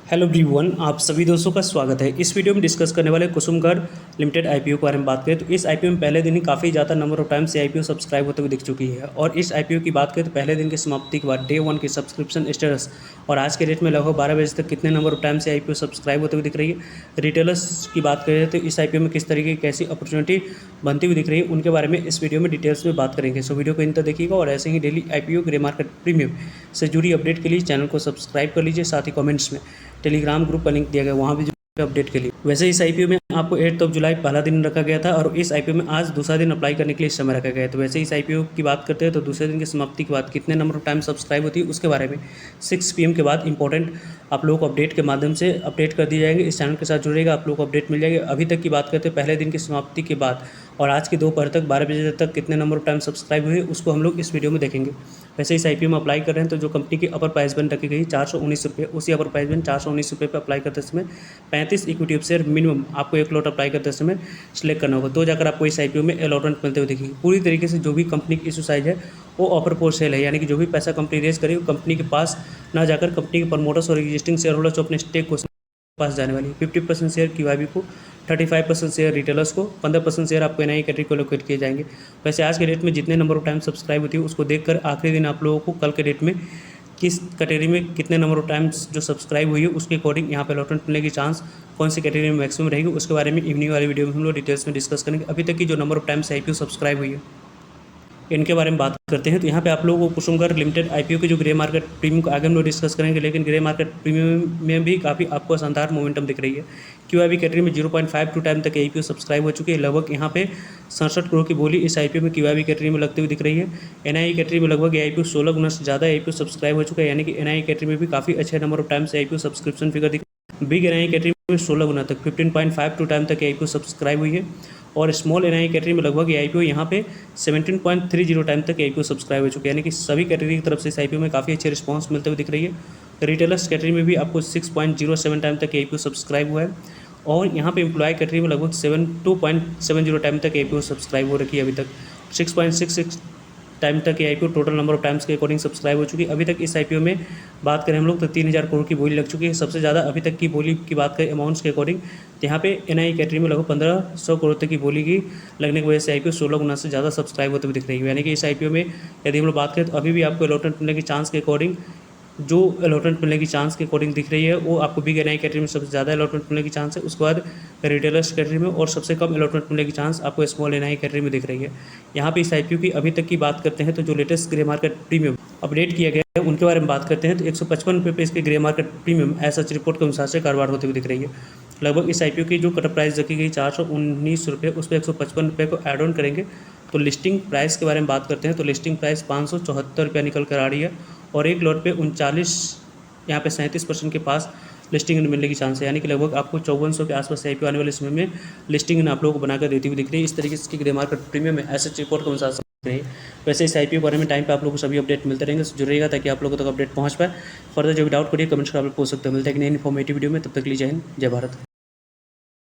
Hello everyone, आप सभी दोस्तों का स्वागत है। इस वीडियो में डिस्कस करने वाले कुसुमगढ़ लिमिटेड आईपीओ के बारे में बात करें तो इस आईपीओ में पहले दिन ही काफ़ी ज़्यादा नंबर ऑफ टाइम से आईपीओ सब्सक्राइब होते हुए दिख चुकी है। और इस आईपीओ की बात करें तो पहले दिन की समाप्ति के बाद डे 1 की सब्सक्रिप्शन स्टेटस और आज के डेट में लगभग 12 बजे तक कितने नंबर ऑफ टाइम से आईपीओ सब्सक्राइब होते हुए दिख रही है। रिटेलर्स की बात करें तो इस आईपीओ में किस तरीके की कैसी अपॉर्चुनिटी बनती हुई दिख रही है, उनके बारे में इस वीडियो में डिटेल्स में बात करेंगे। सो वीडियो को इन तक देखिएगा और ऐसे ही daily IPO grey market premium से जुड़ी अपडेट के लिए चैनल को सब्सक्राइब कर लीजिए। साथ ही कमेंट्स में टेलीग्राम ग्रुप का लिंक दिया गया, वहाँ भी अपडेट के लिए। वैसे इस आईपीओ में आपको 8 जुलाई पहला दिन रखा गया था और इस आईपीओ में आज दूसरा दिन अप्लाई करने के लिए समय रखा गया है। तो वैसे इस आईपीओ की बात करते हैं तो दूसरे दिन की समाप्ति के बाद कितने नंबर ऑफ टाइम सब्सक्राइब होती है उसके बारे में 6 PM के बाद इंपॉर्टेंट आप लोगों को अपडेट के माध्यम से अपडेट कर दिए जाएंगे। इस चैनल के साथ जुड़ेगा, आप लोगों को अपडेट मिल जाएगी। अभी तक की बात करते हैं पहले दिन की समाप्ति के बाद और आज की दोपहर तक 12 बजे तक कितने नंबर ऑफ टाइम सब्सक्राइब हुए उसको हम लोग इस वीडियो में देखेंगे। वैसे इस आईपीओ में अप्लाई कर रहे हैं तो जो कंपनी की अपर प्राइस बैंड रखी गई 419 रुपये, उसी अपर प्राइस बैंड 419 रुपये पर अप्लाई करते समय 35 इक्विटी शेयर मिनिमम आपको एक लॉट अप्लाई करते समय सिलेक्ट करना होगा, तो जाकर आपको इस आईपीओ में अलॉटमेंट मिलते हुए दिखेगी। पूरी तरीके से जो भी कंपनी की इशू साइज है वो ऑफर फॉर सेल है, यानी कि जो भी पैसा कंपनी रेज करेगी वो कंपनी के पास ना जाकर कंपनी के प्रमोटर्स और एग्जिस्टिंग शेयर होल्डर्स अपने स्टेक को पास जाने वाली है। 50% शेयर QIB को, 35% शेयर रिटेलर्स को, 15% शेयर आपको NI कैटेगरी को लोकेट किए जाएंगे। वैसे आज के डेट में जितने नंबर ऑफ टाइम सब्सक्राइब होती है उसको देखकर आखिरी दिन आप लोगों को कल के डेट में किस कैटेगरी में कितने नंबर ऑफ टाइम्स जो सब्सक्राइब हुई है उसके अकॉर्डिंग यहाँ पे अलॉटमेंट मिलने की चांस कौन सी कैटेगरी में मैक्सिमम रहेगी उसके बारे में इवनिंग वाली वीडियो में हम लोग डिटेल्स में डिस्कस करेंगे। अभी तक की जो number of times IPO subscribe हुई है इनके बारे में बात करते हैं। तो यहाँ पे आप लोगों को कुसुमगढ़ लिमिटेड आईपीओ के जो ग्रे मार्केट प्रीमियम को आगे हम लोग डिस्कस करेंगे, लेकिन ग्रे मार्केट प्रीमियम में भी काफ़ी आपको शानदार मोमेंटम दिख रही है। QIB कैटेगरी में 0.52 टाइम तक आईपीओ सब्सक्राइब हो चुकी है। लगभग यहाँ पे 67 करोड़ की बोली इस आईपीओ में QIB कैटेगरी में लगती हुई दिख रही है। NI कैटेगरी में लगभग आईपीओ 16 गुना से ज़्यादा आईपीओ सब्सक्राइब हो चुका है, यानी कि NI कैटेगरी में भी काफ़ी अच्छे नंबर ऑफ टाइम से आईपीओ सब्सक्रिप्शन फिगर दिख बिग NI कैटेगरी में 16 गुना तक 15.52 टाइम तक आईपीओ सब्सक्राइब हुई है और स्मॉल NI कैटेगरी में लगभग आईपीओ यहाँ पे 17.30 टाइम तक आईपीओ सब्सक्राइब हो चुके हैं, यानी कि सभी कैटेगरी की तरफ से इस आईपीओ में काफ़ी अच्छे रिस्पांस मिलते हुए दिख रही है। रिटेलर्स कैटेगरी में भी आपको 6.07 टाइम तक आईपीओ सब्सक्राइब हुआ है और यहाँ पे एम्प्लॉय कैटेगरी में लगभग 2.70 टाइम तक आईपीओ सब्सक्राइब हो रखी है। अभी तक 6.66 टाइम तक ये IPO total number of times के अकॉर्डिंग सब्सक्राइब हो चुकी है। अभी तक इस आईपीओ में बात करें हम लोग तो 3000 करोड़ की बोली लग चुकी है। सबसे ज़्यादा अभी तक की बोली की बात करें अमाउंट्स के अकॉर्डिंग तो यहाँ पे NI कैटेगरी में लगभग 1500 करोड़ तक की बोली की लगने की वजह से आईपीओ 16 गुना से ज़्यादा सब्सक्राइब होते हुए दिख रही है। यानी कि इस आईपीओ में यदि हम लोग बात करें तो अभी भी आपको अलॉटमेंट मिलने की चांस के अकॉर्डिंग जो अलॉटमेंट मिलने की चांस के अकॉर्डिंग दिख रही है वो आपको बिग NI कैटेगरी में सबसे ज़्यादा अलॉटमेंट मिलने की चांस है, उसके बाद रिटेलर्स कैटेगरी में, और सबसे कम अलॉटमेंट मिलने की चांस आपको स्मॉल NI कैटेगरी में दिख रही है। यहाँ पे इस आईपीओ की अभी तक की बात करते हैं तो जो latest grey market premium update किया गया है उनके बारे में बात करते हैं तो 155 रुपये पे इसके ग्रे मार्केट प्रीमियम ऐसा रिपोर्ट के अनुसार से कारोबार होते हुए दिख रही है। लगभग इस आईपीओ की जो कट प्राइस रखी गई 419 रुपये, उस पर 155 रुपये को ऐड ऑन करेंगे तो लिस्टिंग प्राइस के बारे में बात करते हैं तो लिस्टिंग प्राइस 574 रुपया निकल कर आ रही है और एक लॉट पे 39 यहाँ पे 37% के पास लिस्टिंग मिलने की चांस है, यानी कि लगभग आपको 5400 के आसपास आईपीओ आने वाले समय में लिस्टिंग आप लोगों को बनाकर देती हुई दिख रही है। इस तरीके से इसकी ग्रे मार्केट प्रीमियम में एसेट रिपोर्ट के अनुसार रही है। वैसे इस आईपीओ बारे में टाइम पे आप लोगों को सभी अपडेट मिलते रहेंगे, जुड़ेगा ताकि आप लोगों तक अपडेट पहुंच पाए। फर्दर जो भी डाउट करिए कमेंट्स कर आप लोग पूछ सकते हो। मिलते हैं कि नई इन्फॉर्मेटिव वीडियो में, तब तक लीजिए जय हिंद, जय भारत।